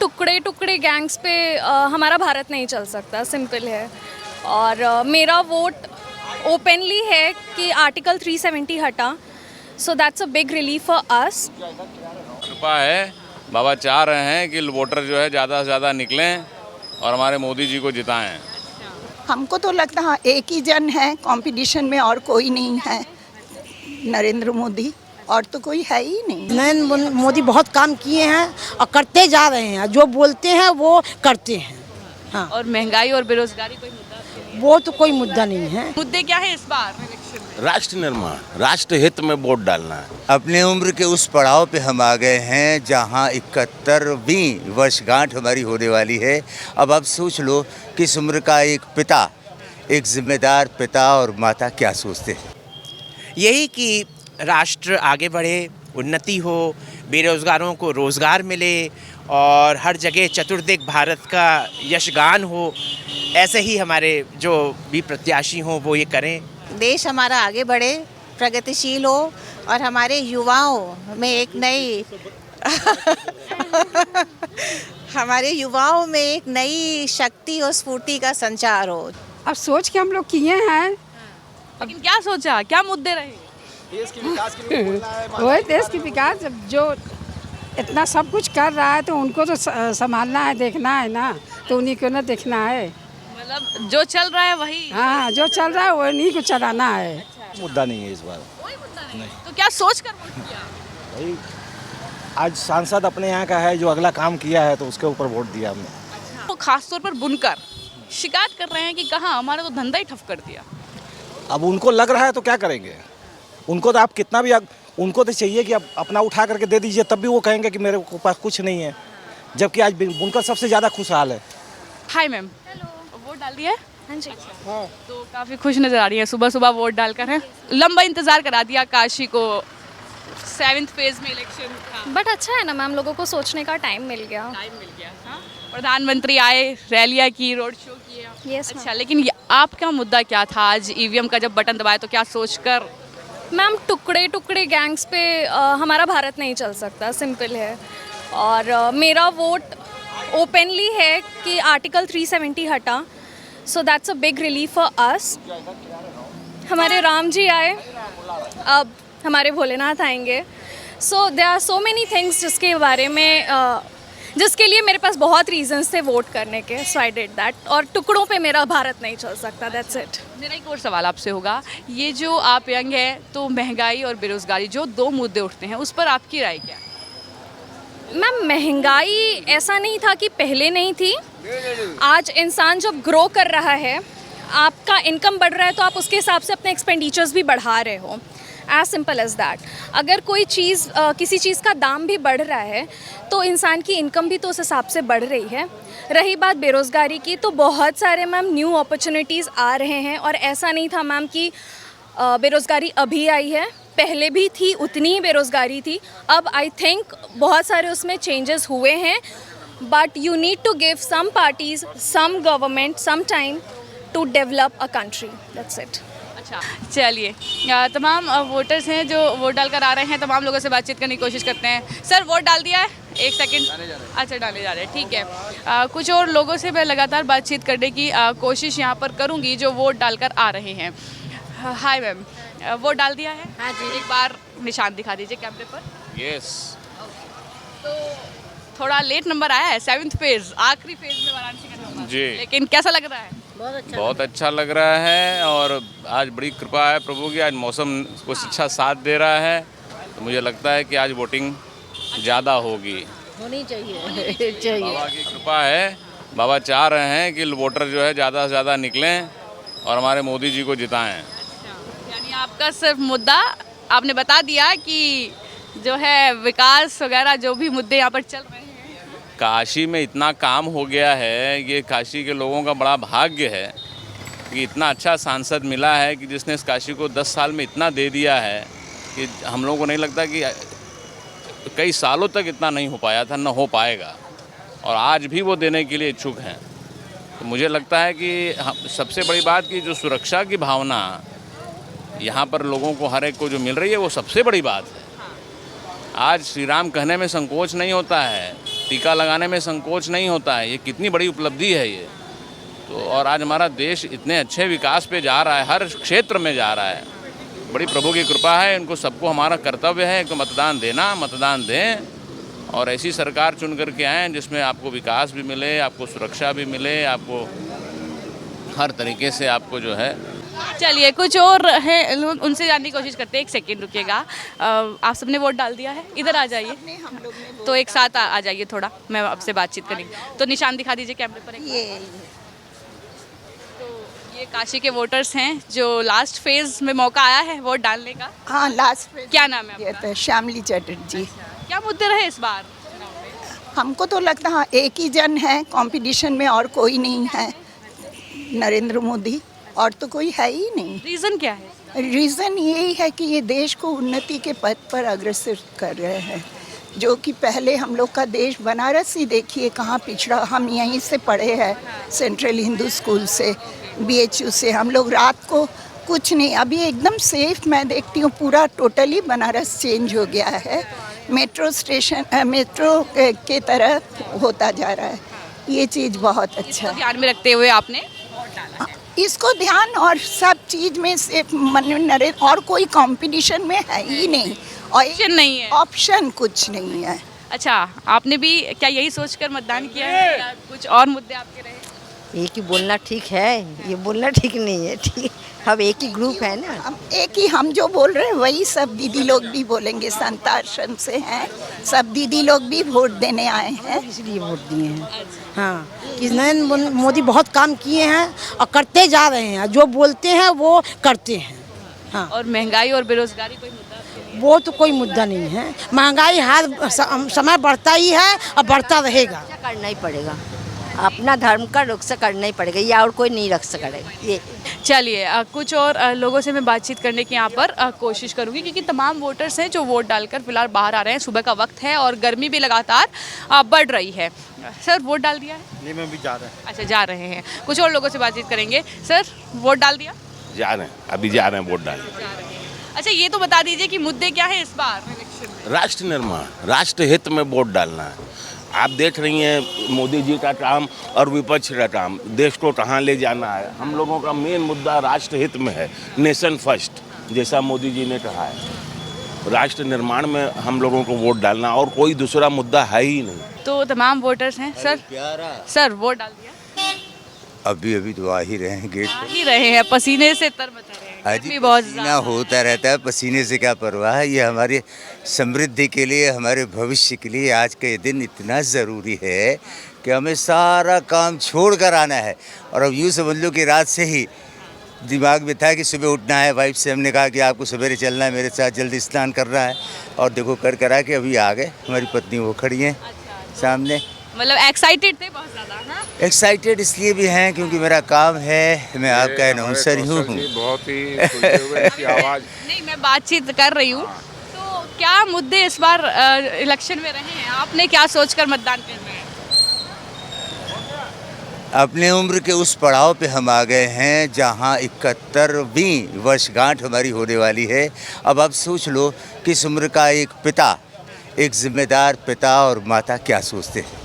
टुकड़े टुकड़े गैंग्स पे हमारा भारत नहीं चल सकता, सिंपल है। और मेरा वोट ओपनली है कि आर्टिकल 370 हटा, so that's a big relief for अस। कृपा है, बाबा चाह रहे हैं कि वोटर जो है ज़्यादा से ज़्यादा निकलें और हमारे मोदी जी को जिताएं। हमको तो लगता है एक ही जन है कंपटीशन में, और कोई नहीं है, नरेंद्र मोदी, और तो कोई है ही नहीं। नरेंद्र मोदी बहुत काम किए हैं और करते जा रहे हैं, जो बोलते हैं वो करते हैं। हाँ, और महंगाई और बेरोजगारी कोई मुद्दा आपके लिए? वो तो कोई मुद्दा नहीं है। मुद्दे क्या है इस बार इलेक्शन में? राष्ट्र निर्माण, राष्ट्र हित में वोट डालना है। अपने उम्र के उस पड़ाव पे हम आ गए हैं जहां 71वीं वर्षगांठ हमारी होने वाली है। अब आप सोच लो कि इस उम्र का एक पिता, एक जिम्मेदार पिता और माता क्या सोचते हैं। यही कि राष्ट्र आगे बढ़े, उन्नति हो, बेरोजगारों को रोज़गार मिले और हर जगह चतुर्दिक भारत का यशगान हो। ऐसे ही हमारे जो भी प्रत्याशी हों वो ये करें। देश हमारा आगे बढ़े, प्रगतिशील हो और हमारे युवाओं में एक नई हमारे युवाओं में एक नई शक्ति और स्फूर्ति का संचार हो। अब सोच के हम लोग किए हैं। लेकिन क्या सोचा, क्या मुद्दे रहे? देश के विकास के लिए बोलना है। वही देश की विकास, जो इतना सब कुछ कर रहा है तो उनको तो संभालना है, देखना है ना, तो उन्हीं को ना देखना है। मतलब जो चल रहा है वही? हाँ, जो चल रहा है उन्हीं को चलाना है। मुद्दा नहीं है इस बार। कोई मुद्दा नहीं। तो क्या सोच कर वोट किया? भाई आज सांसद अपने यहाँ का है, जो अगला काम किया है तो उसके ऊपर वोट दिया हमने। तो खासतौर पर बुनकर शिकायत कर रहे हैं कि कहाँ हमारा तो धंधा ही ठप कर दिया। अब उनको लग रहा है तो क्या करेंगे? उनको तो आप कितना भी उनको तो चाहिए कि अब अपना उठा करके दे दीजिए, तब भी वो कहेंगे कि मेरे पास कुछ नहीं है, जबकि आज बुनकर सबसे ज़्यादा खुशहाल है। हाय मैम, वोट डाल दिया है? हाँ जी। तो काफ़ी खुश नज़र आ रही है, सुबह सुबह वोट डालकर है। लंबा इंतज़ार करा दिया काशी को, 7th फेज में इलेक्शन था। बट अच्छा है ना मैम, लोगों को सोचने का टाइम मिल गया। हाँ? प्रधानमंत्री आए, रैलियाँ की, रोड शो किया। यस अच्छा, लेकिन आपका मुद्दा क्या था आज? ईवीएम का जब बटन दबाया तो क्या सोचकर? मैम, टुकड़े टुकड़े गैंग्स पे हमारा भारत नहीं चल सकता, सिंपल है। और मेरा वोट ओपनली है कि आर्टिकल 370 हटा, so that's a big relief for us. हमारे राम जी आए, अब हमारे भोलेनाथ आएंगे। So there are so many things जिसके बारे में जिसके लिए मेरे पास बहुत रीजंस थे वोट करने के, सो आई डिड दैट। और टुकड़ों पे मेरा भारत नहीं चल सकता, दैट्स इट। मेरा एक और सवाल आपसे होगा, ये जो आप यंग है तो महंगाई और बेरोजगारी जो दो मुद्दे उठते हैं, उस पर आपकी राय क्या है? मैम, महंगाई ऐसा नहीं था कि पहले नहीं थी। आज इंसान जब ग्रो कर रहा है, आपका इनकम बढ़ रहा है, तो आप उसके हिसाब से अपने एक्सपेंडिचर्स भी बढ़ा रहे हो, एज सिंपल एज दैट। अगर कोई चीज़ किसी चीज़ का दाम भी बढ़ रहा है तो इंसान की इनकम भी तो उस हिसाब से बढ़ रही है। रही बात बेरोज़गारी की, तो बहुत सारे मैम न्यू अपॉर्चुनिटीज़ आ रहे हैं, और ऐसा नहीं था मैम कि बेरोज़गारी अभी आई है, पहले भी थी, उतनी ही बेरोज़गारी थी। अब आई थिंक बहुत सारे उसमें चेंजेस हुए हैं, but you need to give some parties, some government, some time to develop a country, that's it. अच्छा, चलिए, तमाम वोटर्स हैं जो वोट डालकर आ रहे हैं, तमाम लोगों से बातचीत करने की कोशिश करते हैं। सर, वोट डाल दिया है? एक सेकंड। अच्छा, डाले जा रहे हैं, ठीक है। कुछ और लोगों से मैं लगातार बातचीत करने की कोशिश यहाँ पर करूँगी जो वोट डालकर आ रहे हैं। हाय मैम, वोट डाल दिया है? हाँ जी। एक बार निशान दिखा दीजिए कैमरे पर। यस। तो थोड़ा लेट नंबर आया है, 7th फेज, आखिरी फेज में वाराणसी का नंबर जी, लेकिन कैसा लग रहा है? बहुत अच्छा लग रहा है। और आज बड़ी कृपा है प्रभु की, आज मौसम कुछ अच्छा साथ दे रहा है, तो मुझे लगता है कि आज वोटिंग ज़्यादा होगी, होनी चाहिए। बाबा की कृपा है। बाबा चाह रहे हैं कि वोटर जो है ज़्यादा से ज़्यादा निकलें और हमारे मोदी जी को जिताएं। यानी आपका सिर्फ मुद्दा आपने बता दिया कि जो है विकास वगैरह जो भी मुद्दे यहाँ पर चल रहे हैं। काशी में इतना काम हो गया है, ये काशी के लोगों का बड़ा भाग्य है कि इतना अच्छा सांसद मिला है कि जिसने इस काशी को 10 साल में इतना दे दिया है कि हम लोगों को नहीं लगता कि कई सालों तक इतना नहीं हो पाया था, न हो पाएगा, और आज भी वो देने के लिए इच्छुक हैं। तो मुझे लगता है कि सबसे बड़ी बात कि जो सुरक्षा की भावना यहाँ पर लोगों को हर एक को जो मिल रही है, वो सबसे बड़ी बात है। आज श्री राम कहने में संकोच नहीं होता है, टीका लगाने में संकोच नहीं होता है। ये कितनी बड़ी उपलब्धि है ये। तो और आज हमारा देश इतने अच्छे विकास पे जा रहा है, हर क्षेत्र में जा रहा है। बड़ी प्रभु की कृपा है। इनको सबको हमारा कर्तव्य है कि मतदान देना, मतदान दें और ऐसी सरकार चुन करके आएँ जिसमें आपको विकास भी मिले, आपको सुरक्षा भी मिले, आपको हर तरीके से आपको जो है। चलिए कुछ और है, उनसे जानने की कोशिश करते हैं। एक सेकंड रुकिएगा। आप सबने वोट डाल दिया है? इधर आ जाइए, तो एक साथ आ जाइए थोड़ा, मैं आपसे बातचीत करेंगे। तो निशान दिखा दीजिए कैमरे पर। ये काशी के वोटर्स हैं जो लास्ट फेज में मौका आया है वोट डालने का। हाँ, लास्ट फेज। क्या नाम है आपका? श्यामली चटर्जी। क्या मुद्दे रहे इस बार? हमको तो लगता है एक ही जन है कंपटीशन में, और कोई नहीं है, नरेंद्र मोदी, और तो कोई है ही नहीं। रीज़न क्या है? रीज़न यही है कि ये देश को उन्नति के पथ पर अग्रसर कर रहे हैं। जो कि पहले हम लोग का देश, बनारस ही देखिए कहाँ पिछड़ा। हम यहीं से पढ़े हैं, सेंट्रल हिंदू स्कूल से, BHU से। हम लोग रात को कुछ नहीं, अभी एकदम सेफ मैं देखती हूँ। पूरा टोटली बनारस चेंज हो गया है, मेट्रो स्टेशन, मेट्रो के तरह होता जा रहा है। ये चीज़ बहुत अच्छा है। ध्यान में रखते हुए आपने इसको ध्यान, और सब चीज़ में से नरेंद्र, और कोई कंपटीशन में है ही नहीं, और ऑप्शन नहीं है। ऑप्शन कुछ नहीं है। अच्छा, आपने भी क्या यही सोचकर मतदान किया है या कुछ और मुद्दे आपके रहे? एक ही बोलना ठीक है, ये बोलना ठीक नहीं है। ठीक, हम एक ही ग्रुप है ना, हम एक ही, हम जो बोल रहे हैं वही सब दीदी लोग भी बोलेंगे। संत आश्रम से हैं, सब दीदी लोग भी वोट देने आए हैं, इसलिए वोट दिए हैं। हाँ, कि नरेंद्र मोदी बहुत काम किए हैं और करते जा रहे हैं। जो बोलते हैं वो करते हैं। हाँ, और महंगाई और बेरोजगारी कोई मुद्दा आपके लिए? वो तो कोई मुद्दा नहीं है। महंगाई हर समय बढ़ता ही है और बढ़ता रहेगा। करना ही पड़ेगा, अपना धर्म का रक्षा करना ही पड़ेगा, या और कोई नहीं रख सकेगा ये। चलिए कुछ और लोगों से मैं बातचीत करने की यहाँ पर कोशिश करूँगी, क्योंकि तमाम वोटर्स हैं जो वोट डालकर फिलहाल बाहर आ रहे हैं। सुबह का वक्त है और गर्मी भी लगातार बढ़ रही है। सर, वोट डाल दिया है? नहीं, मैं भी जा रहा हूँ। अच्छा, जा रहे हैं। कुछ और लोगों से बातचीत करेंगे। सर, वोट डाल दिया? जा रहे हैं, अभी जा रहे हैं वोट डालने। अच्छा, ये तो बता दीजिए कि मुद्दे क्या है इस बार इलेक्शन में? राष्ट्र निर्माण, राष्ट्र हित में वोट डालना है। आप देख रही हैं मोदी जी का काम और विपक्ष का काम, देश को कहाँ ले जाना है। हम लोगों का मेन मुद्दा राष्ट्र हित में है, नेशन फर्स्ट, जैसा मोदी जी ने कहा है। राष्ट्र निर्माण में हम लोगों को वोट डालना, और कोई दूसरा मुद्दा है ही नहीं। तो तमाम वोटर्स हैं। सर, वोट डाल दिया? अभी तो आ ही रहे हैं, गेट आ ही रहे हैं, पसीने से तरबतर रहे हैं। गर्मी बहुत पसीना होता रहता है, पसीने से क्या परवाह है। ये हमारे समृद्धि के लिए, हमारे भविष्य के लिए आज का ये दिन इतना ज़रूरी है कि हमें सारा काम छोड़ कर आना है। और अब यूँ समझ लो कि रात से ही दिमाग में था कि सुबह उठना है। वाइफ से हमने कहा कि आपको सवेरे चलना है, मेरे साथ जल्दी स्नान करना है, और देखो कर करा के अभी आ गए। हमारी पत्नी वो खड़ी हैं सामने। मतलब एक्साइटेड थे बहुत ज़्यादा? हाँ, एक्साइटेड इसलिए भी हैं क्योंकि मेरा काम है, मैं आपका अनाउंसर हूँ। बहुत ही की आवाज़। नहीं, मैं बातचीत कर रही हूँ। तो क्या मुद्दे इस बार इलेक्शन में रहे हैं? आपने क्या सोचकर मतदान कर रहे हैं? अपने उम्र के उस पड़ाव पे हम आ गए हैं जहाँ 71वीं वर्षगांठ हमारी होने वाली है। अब आप सोच लो कि इस उम्र का एक पिता, एक जिम्मेदार पिता और माता क्या सोचते हैं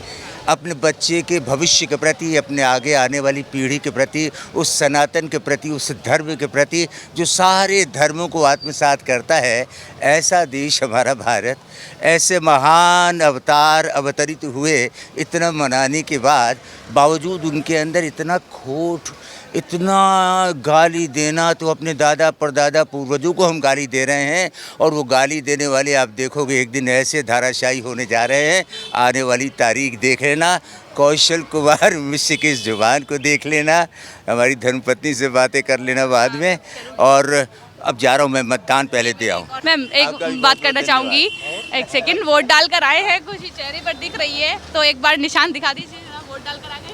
अपने बच्चे के भविष्य के प्रति, अपने आगे आने वाली पीढ़ी के प्रति, उस सनातन के प्रति, उस धर्म के प्रति जो सारे धर्मों को आत्मसात करता है। ऐसा देश हमारा भारत, ऐसे महान अवतार अवतरित हुए, इतना मनाने के बावजूद उनके अंदर इतना खोट, इतना गाली देना। तो अपने दादा परदादा पूर्वजों को हम गाली दे रहे हैं, और वो गाली देने वाले आप देखोगे एक दिन ऐसे धाराशायी होने जा रहे हैं। आने वाली तारीख देख लेना, कौशल कुमार मिश्र की इस जुबान को देख लेना, हमारी धर्मपत्नी से बातें कर लेना बाद में। और अब जा रहा हूँ मैं, मतदान पहले दे आऊँ। मैम, एक बात करना चाहूँगी। एक सेकंड, वोट डाल कर आए हैं, कुछ चेहरे पर दिख रही है, तो एक बार निशान दिखा दीजिए। वोट डाल कर आ गए?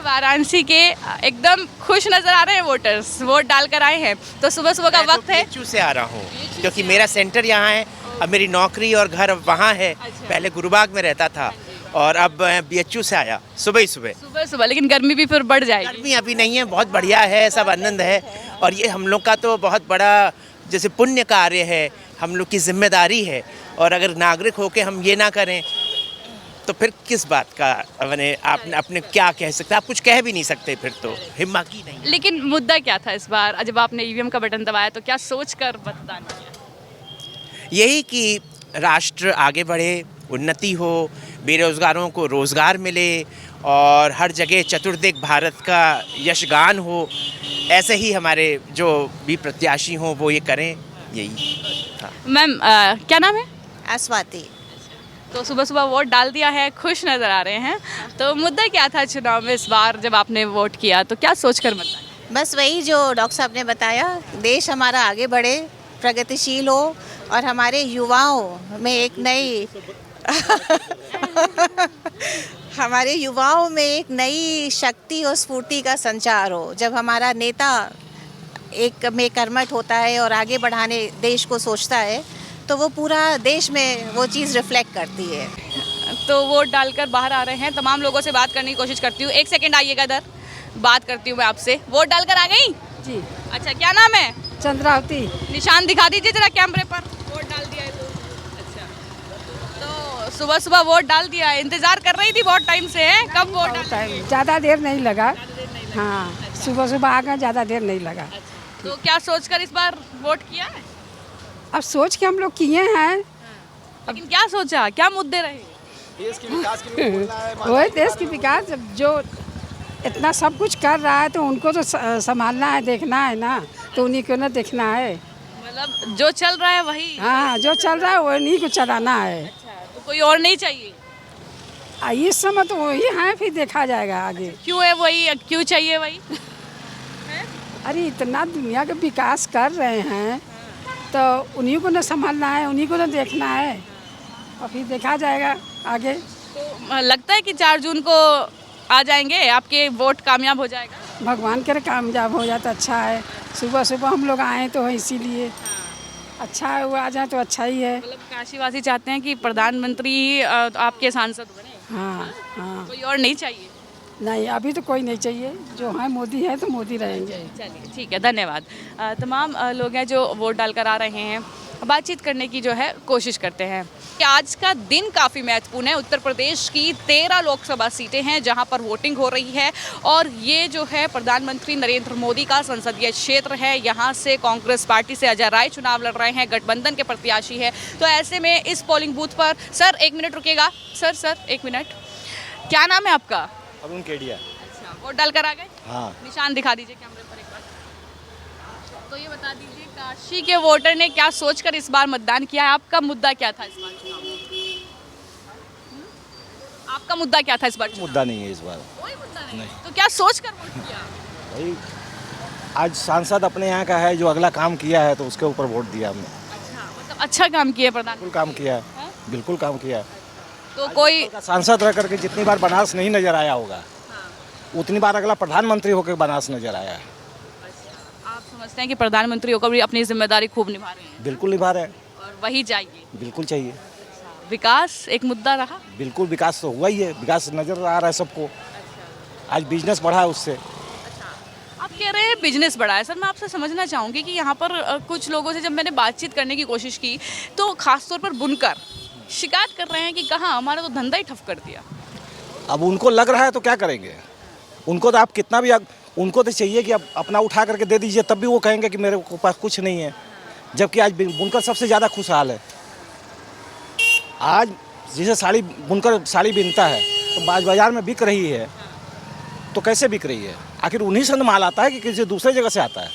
वाराणसी के एकदम खुश नजर आ रहे हैं वोटर्स, वोट डालकर आए हैं। तो सुबह सुबह का वक्त है। BHU से आ रहा हूँ क्योंकि मेरा सेंटर यहाँ है। अब मेरी नौकरी और घर वहाँ है। पहले गुरुबाग में रहता था और अब BHU से आया सुबह ही सुबह। लेकिन गर्मी भी फिर बढ़ जाएगी। गर्मी अभी नहीं है, बहुत बढ़िया है, सब आनंद है। और ये हम लोग का तो बहुत बड़ा जैसे पुण्य कार्य है, हम लोग की जिम्मेदारी है। और अगर नागरिक होके हम ये ना करें तो फिर किस बात का मैंने आपने अपने क्या कह सकते, आप कुछ कह भी नहीं सकते, फिर तो हिम्मत ही नहीं। लेकिन मुद्दा क्या था इस बार जब आपने ईवीएम का बटन दबाया, तो क्या सोचकर मतदान किया? यही कि राष्ट्र आगे बढ़े, उन्नति हो, बेरोज़गारों को रोज़गार मिले और हर जगह चतुर्दिक भारत का यशगान हो, ऐसे ही हमारे जो भी प्रत्याशी हों वो ये करें, यही था। मैम क्या नाम है? स्वाति। तो सुबह सुबह वोट डाल दिया है, खुश नज़र आ रहे हैं, तो मुद्दा क्या था चुनाव में इस बार जब आपने वोट किया, तो क्या सोचकर मतदान? बस वही जो डॉक्टर साहब ने बताया, देश हमारा आगे बढ़े, प्रगतिशील हो और हमारे युवाओं में एक नई हमारे युवाओं में एक नई शक्ति और स्फूर्ति का संचार हो। जब हमारा नेता एक में कर्मठ होता है और आगे बढ़ाने देश को सोचता है, तो वो पूरा देश में वो चीज़ रिफ्लेक्ट करती है। तो वोट डालकर बाहर आ रहे हैं, तमाम लोगों से बात करने की कोशिश करती हूँ। एक सेकंड आइएगा इधर, बात करती हूँ मैं आपसे। वोट डालकर आ गई जी। अच्छा, क्या नाम है? चंद्रावती। निशान दिखा दीजिए जरा कैमरे पर, वोट डाल दिया है तो। अच्छा, तो सुबह सुबह वोट डाल दिया, इंतजार कर रही थी बहुत टाइम से, है कब वोट डाल? ज़्यादा देर नहीं लगा। हाँ, सुबह सुबह आ गए, ज़्यादा देर नहीं लगा। तो क्या सोचकर इस बार वोट किया है? अब सोच के हम लोग किए हैं। लेकिन क्या सोचा, क्या मुद्दे रहे? देश के विकास के लिए बोलना है। वही देश की विकास, जब जो इतना सब कुछ कर रहा है तो उनको तो संभालना है, देखना है ना, तो उन्हीं को ना देखना है। मतलब जो चल रहा है वही? हाँ, जो चल रहा है उन्हीं को चलाना है। तो कोई और नहीं चाहिए? इस समय तो वही है, फिर देखा जाएगा आगे। क्यों है वही, क्यों चाहिए वही? अरे इतना दुनिया का विकास कर रहे हैं तो उन्हीं को ना संभालना है, उन्हीं को ना देखना है, और फिर देखा जाएगा आगे। तो लगता है कि 4 जून को आ जाएंगे, आपके वोट कामयाब हो जाएगा? भगवान करे कामयाब हो जाता अच्छा है। सुबह सुबह हम लोग आए तो इसीलिए अच्छा है, वो आ जाए तो अच्छा ही है। मतलब काशीवासी चाहते हैं कि प्रधानमंत्री आपके सांसद बने? हाँ हाँ। कोई और नहीं चाहिए? नहीं, अभी तो कोई नहीं चाहिए, जो है मोदी है तो मोदी रहेंगे। चलिए ठीक है, धन्यवाद। तमाम लोग हैं जो वोट डालकर आ रहे हैं, बातचीत करने की जो है कोशिश करते हैं। आज का दिन काफ़ी महत्वपूर्ण है। उत्तर प्रदेश की 13 लोकसभा सीटें हैं जहां पर वोटिंग हो रही है, और ये जो है प्रधानमंत्री नरेंद्र मोदी का संसदीय क्षेत्र है। यहाँ से कांग्रेस पार्टी से अजय राय चुनाव लड़ रहे हैं, गठबंधन के प्रत्याशी है। तो ऐसे में इस पोलिंग बूथ पर, सर 1 मिनट रुकिएगा, सर 1 मिनट, क्या नाम है आपका? अरुण केडिया। अच्छा, वोट डालकर आ गए? हाँ। निशान दिखा दीजिए कैमरे पर एक बार। तो ये बता दीजिए, काशी के वोटर ने क्या सोचकर इस बार मतदान किया है? आपका मुद्दा क्या था इस बार चुनाव में? आपका मुद्दा क्या था इस बार? मुद्दा नहीं है इस बार। कोई मुद्दा नहीं। तो क्या सोचकर वोट किया? भाई आज सांसद अपने यहाँ का है, जो अगला काम किया है तो उसके ऊपर वोट दिया हमने। अच्छा, मतलब अच्छा काम किया प्रधान? बिल्कुल काम किया है, बिल्कुल काम किया है। तो कोई सांसद रह करके जितनी बार बनारस नहीं नजर आया होगा, उतनी बार अगला प्रधानमंत्री होकर बनारस नजर आया है। आप समझते हैं कि प्रधानमंत्री होकर भी अपनी जिम्मेदारी खूब निभा रहे हैं? बिल्कुल निभा रहे हैं। और वही चाहिए? बिल्कुल चाहिए। विकास एक मुद्दा रहा? बिल्कुल, विकास तो हुआ ही है, विकास नजर आ रहा है सबको। आज बिजनेस बढ़ा है उससे। आप कह रहे हैं बिजनेस बढ़ा है। सर मैं आपसे समझना चाहूँगी कि यहाँ पर कुछ लोगों से जब मैंने बातचीत करने की कोशिश की, तो खासतौर पर बुनकर शिकायत कर रहे हैं कि कहाँ हमारा तो धंधा ही ठप कर दिया। अब उनको लग रहा है तो क्या करेंगे? उनको तो आप कितना भी, उनको तो चाहिए कि आप अपना उठा करके दे दीजिए, तब भी वो कहेंगे कि मेरे पास कुछ नहीं है। जबकि आज बुनकर सबसे ज़्यादा खुशहाल है। आज जिसे साड़ी बुनकर साड़ी बिनता है तो बाज़ार में बिक रही है, तो कैसे बिक रही है? आखिर उन्हीं से माल आता है कि किसी दूसरे जगह से आता है?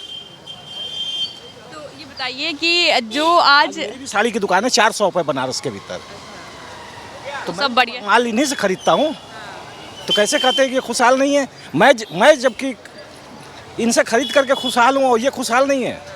तो ये बताइए कि जो आज मेरी भी साड़ी की दुकान है 400 रुपये बनारस के भीतर, तो सब बढ़िया माल इन्हीं से खरीदता हूँ, तो कैसे कहते हैं कि खुशहाल नहीं है? मैं जबकि इनसे खरीद करके खुशहाल हूँ और ये खुशहाल नहीं है।